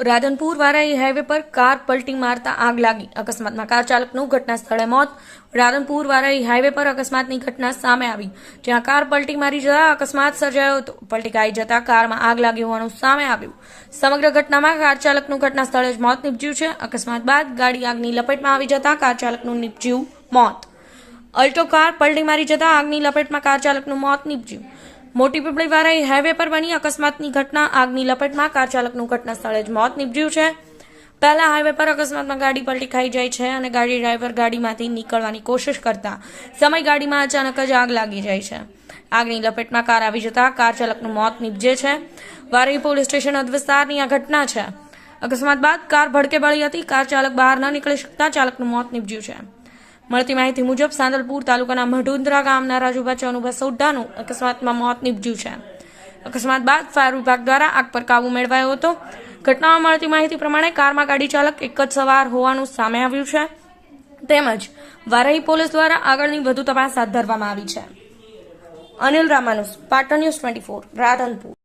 Radhanpur Varai highway પર car પલટી મારતા આગ લાગી. અકસ્માતમાં કાર ચાલકનું ઘટના સ્થળે મોત. રાધનપુર વારાઈ હાઈવે પર અકસ્માતની ઘટના સામે આવી, જ્યાં કાર પલટી મારી જતા અકસ્માત સર્જાયો હતો. પલટી ખાઈ જતા કારમાં આગ લાગી હોવાનું સામે આવ્યું. સમગ્ર ઘટનામાં કાર ચાલકનું ઘટના સ્થળે જ મોત નીપજ્યું છે. અકસ્માત બાદ ગાડી આગની લપેટમાં આવી જતા કાર ચાલકનું નીપજ્યું મોત. અલ્ટો કાર પલટી મારી જતા આગની લપેટમાં કાર ચાલકનું મોત નીપજ્યું. મોટી પીપળી વારાઈ હાઈવે પર બની અકસ્માતની ઘટના. આગની લપેટમાં કાર ચાલકનું ઘટના સ્થળે જ મોત નીપજ્યું છે. પહેલા હાઈવે પર અકસ્માતમાં ગાડી પલટી ખાઈ જાય છે અને ગાડી ડ્રાઈવર ગાડીમાંથી નીકળવાની કોશિશ કરતા સમય ગાડીમાં અચાનક જ આગ લાગી જાય છે. આગની લપેટમાં કાર આવી જતા કાર ચાલકનું મોત નીપજે છે. વારાઈ પોલીસ સ્ટેશન હદ વિસ્તારની આ ઘટના છે. અકસ્માત બાદ કાર ભડકે બળી હતી. કાર ચાલક બહાર ન નીકળી શકતા ચાલકનું મોત નીપજ્યું છે. મળતી માહિતી મુજબ સાંદલપુર તાલુકાના મઢુંદ્રા ગામના રાજુભા ચનુભા સોઢાનું અકસ્માતમાં મોત નીપજ્યું છે. અકસ્માત બાદ ફાયર વિભાગ દ્વારા આગ પર કાબુ મેળવાયો હતો. ઘટનામાં મળતી માહિતી પ્રમાણે કારમાં ગાડી ચાલક એક જ સવાર હોવાનું સામે આવ્યું છે. તેમજ વારાઈ પોલીસ દ્વારા આગળની વધુ તપાસ હાથ ધરવામાં આવી છે. અનિલ રામાનુસ, પાટણ ન્યૂઝ 24, રાધનપુર.